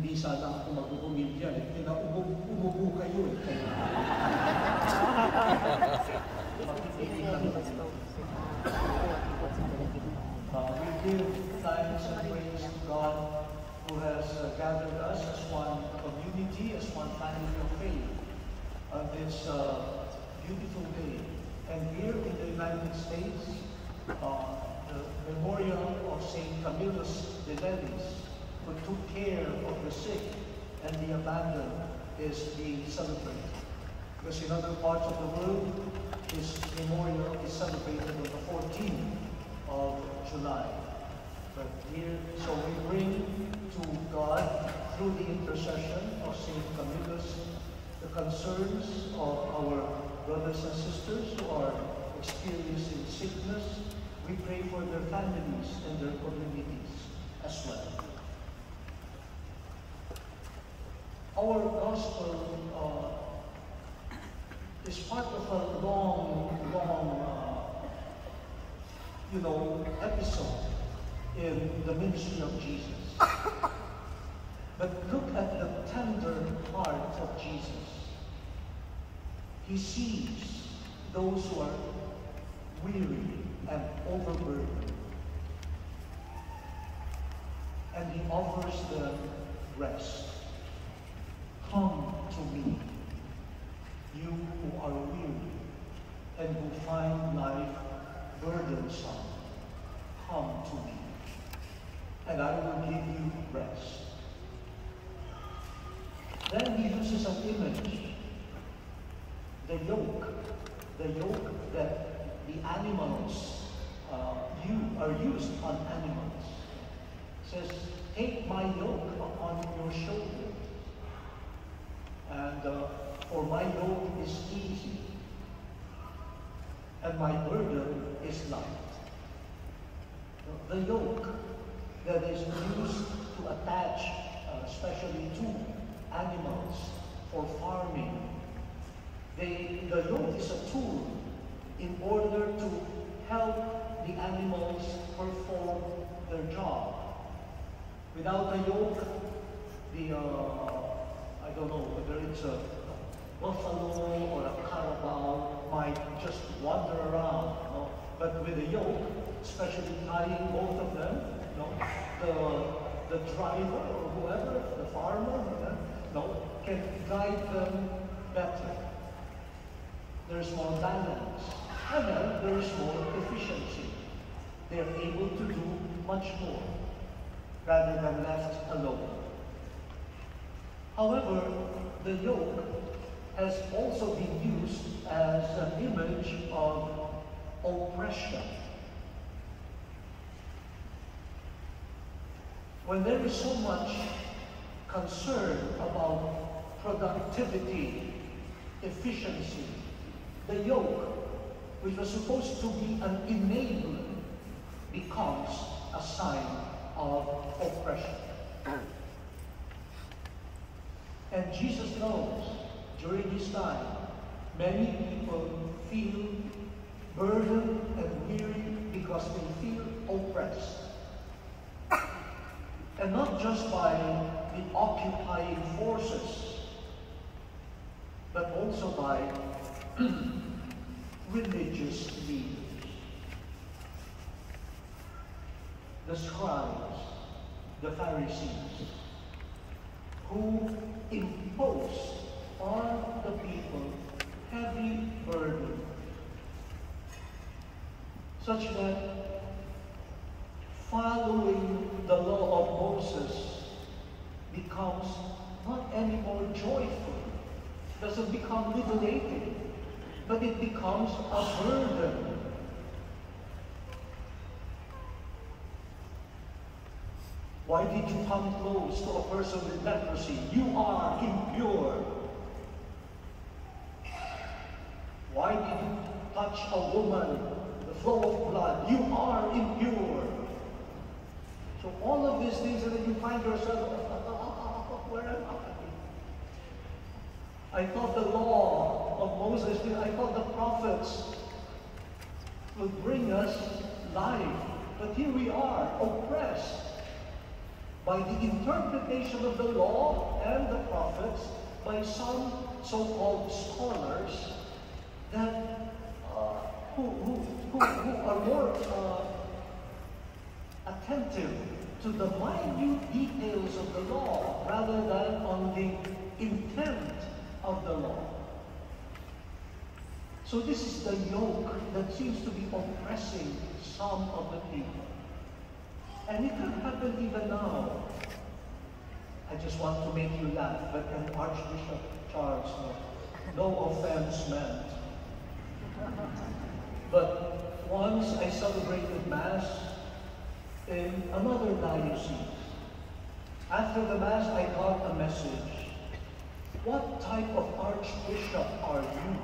Hindi sana ako mag-umil dyan eh. Umubo kayo eh. We give thanks and praise to God who has gathered us as one community, as one family of faith on this beautiful day. And here in the United States, the memorial of St. Camillus de Lelis, who took care of the sick and the abandoned, is being celebrated. Because in other parts of the world, his memorial is celebrated on the 14th of July. But here, so we bring to God, through the intercession of St. Camillus, the concerns of our brothers and sisters who are experiencing sickness. We pray for their families and their communities as well. Our gospel is part of a long episode in the ministry of Jesus. But look at the tender heart of Jesus. He sees those who are weary and overburdened, and he offers them rest. Come to me, you who are weary and who find life burdensome. Come to me, and I will give you rest. Then he uses an image, the yoke that the animals are used on animals. It says, take my yoke upon your shoulder. And for my yoke is easy, and my burden is light. The yoke that is used to attach, especially to animals for farming, the yoke is a tool in order to help the animals perform their job. Without a yoke, I don't know whether it's a buffalo or a carabao might just wander around, you know? But with a yoke, especially tying both of them, you know, the driver or whoever, the farmer, you know, can guide them better. There's more balance, and then there is more efficiency. They're able to do much more rather than left alone. However, the yoke has also been used as an image of oppression. When there is so much concern about productivity, efficiency, the yoke, which was supposed to be an enabler, becomes a sign of oppression. And Jesus knows, during his time, many people feel burdened and weary because they feel oppressed. And not just by the occupying forces, but also by religious leaders. The scribes, the Pharisees, who imposed on the people heavy burden, such that following the law of Moses becomes not anymore joyful, doesn't become liberating, but it becomes a burden. Why did you come close to a person with leprosy? You are impure. Why did you touch a woman, the flow of blood? You are impure. So all of these things, and then you find yourself, where am I? I thought the law of Moses, I thought the prophets would bring us life. But here we are, oppressed. by the interpretation of the law and the prophets by some so-called scholars that who are more attentive to the minute details of the law rather than on the intent of the law. So this is the yoke that seems to be oppressing some of the people. And it can happen even now. I just want to make you laugh, but then Archbishop Charles, no offense meant. But once I celebrated Mass in another diocese. After the Mass, I got a message. What type of archbishop are you?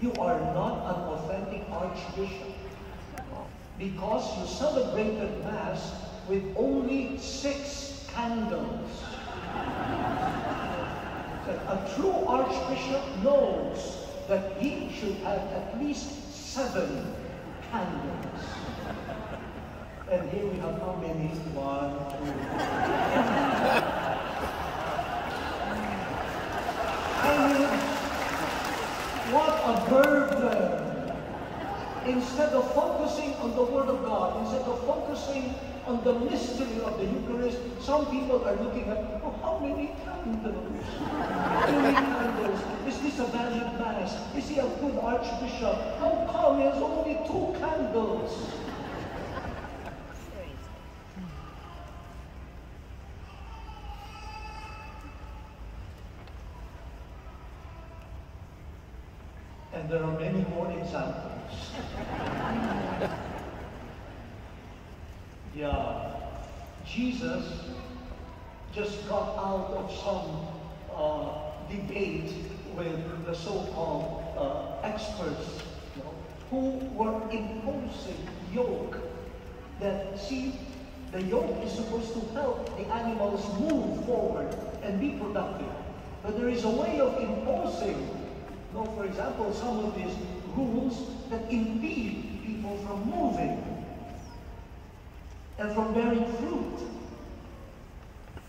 You are not an authentic archbishop because you celebrated Mass with only 6 candles. A true archbishop knows that he should have at least 7 candles. And here we have how many? 1, 2. I mean, what a burden! Instead of focusing on the Word of God, instead of focusing on the mystery of the Eucharist, some people are looking at, oh, how many candles? How many candles? Is this a valid Mass? Is he a good archbishop? How come he has only 2 candles? And there are many more examples. Yeah, Jesus just got out of some debate with the so-called experts, who were imposing yoke. That, see, the yoke is supposed to help the animals move forward and be productive. But there is a way of imposing, for example, some of these rules that impede people from moving and from bearing fruit.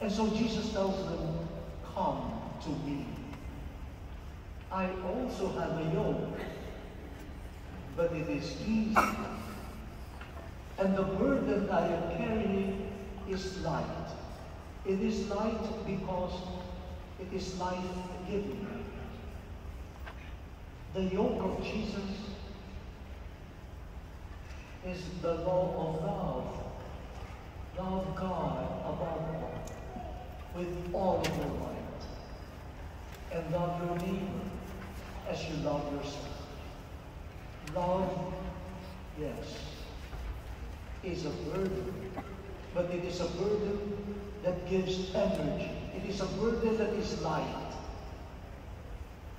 And so Jesus tells them, come to me. I also have a yoke, but it is easy. And the burden I am carrying is light. It is light because it is life-giving. The yoke of Jesus is the law of love. Love God above all, with all of your might. And love your neighbor as you love yourself. Love, yes, is a burden, but it is a burden that gives energy. It is a burden that is light.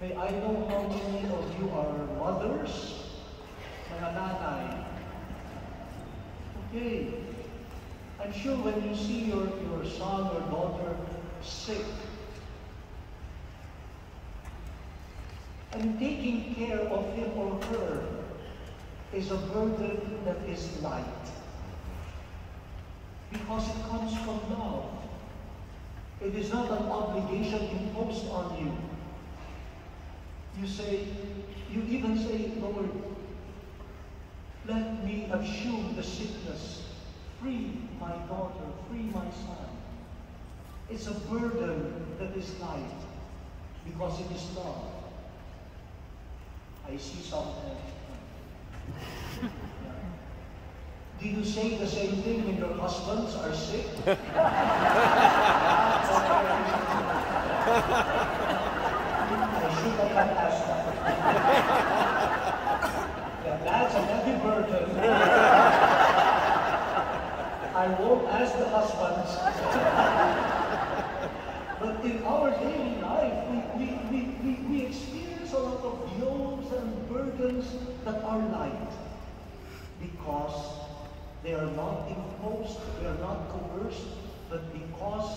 May I know how many of you are mothers? Mga nanay. Okay. I'm sure when you see your son or daughter sick, and taking care of him or her is a burden that is light. Because it comes from love. It is not an obligation imposed on you. You even say, Lord, let me assume the sickness. Free my daughter, free my son. It's a burden that is light because it is love. I see some. Do you say the same thing when your husbands are sick? I should have asked that. Yeah, that's a heavy burden. I won't ask the husbands. But in our daily life, we experience a lot of yokes and burdens that are light because they are not imposed, they are not coerced, but because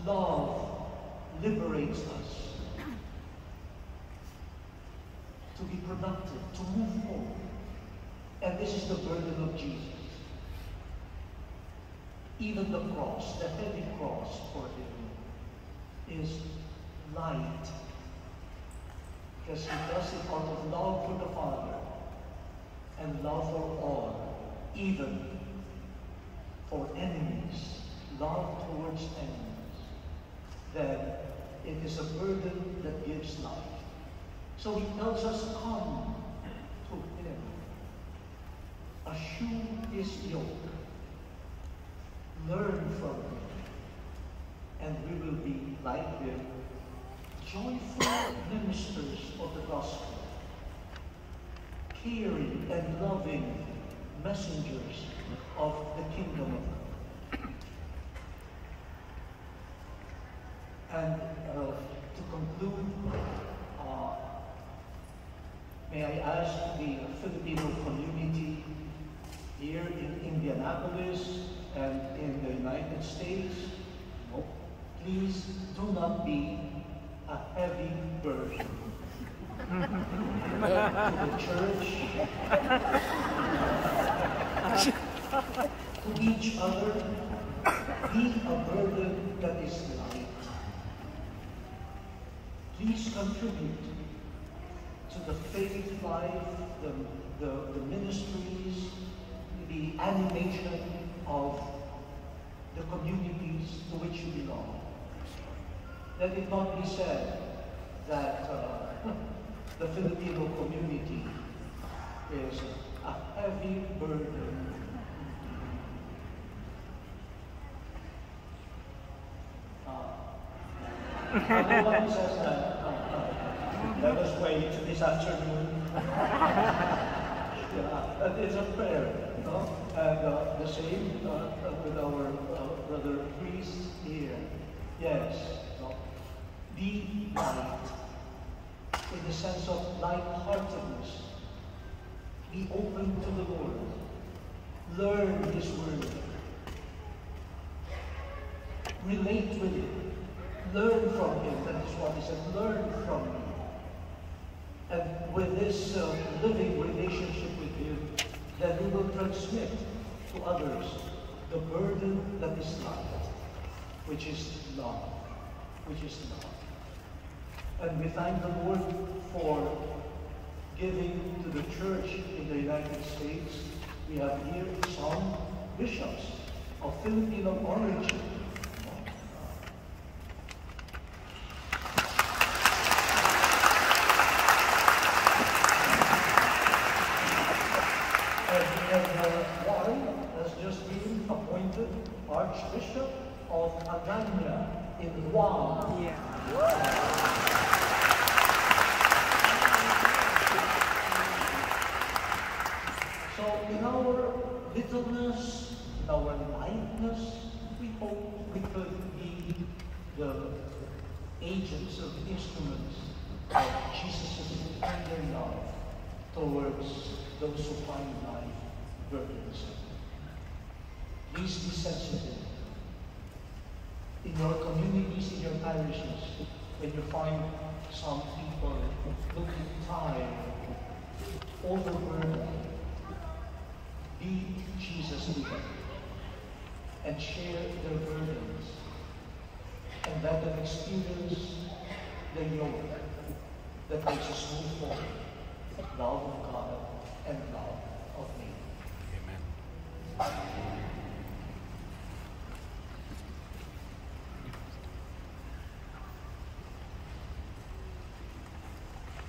love liberates us to be productive, to move forward. And this is the burden of Jesus. Even the cross, the heavy cross for him, is light. Because he does it out of love for the Father and love for all, even for enemies, love towards enemies. Then it is a burden that gives life. So he tells us, come to him. Assume his yoke. Learn from him. And we will be like him, joyful ministers of the gospel, caring and loving messengers of the kingdom of God. And to conclude, may I ask the Filipino community here in Indianapolis and in the United States, please do not be a heavy burden to the church, to each other. Be a burden that is light. Please contribute to the faith life, the ministries, the animation of the communities to which you belong. Let it not be said that the Filipino community is a heavy burden. No one says that. Let us wait this afternoon. It's a prayer, no? And the same with our brother priest here. Yes, no? Be light in the sense of light-heartedness. Be open to the Lord. Learn His word. Relate with it. Learn from Him. That is what He said. Learn from me. And with this living relationship with Him, then we will transmit to others the burden that is light, which is love. Which is love. And we thank the Lord for giving to the church in the United States. We have here some bishops of Filipino origin. One has just been appointed Archbishop of Agana in Guam. Yeah. So in our littleness, in our lightness, we hope we could be the agents or the instruments of Jesus' tender love towards those who find life burdensome. Please be sensitive. In your communities, in your parishes, when you find some people looking tired, overburdened, be Jesus with them and share their burdens and let them experience the yoke that makes us move forward. Love of God and love of me. Amen.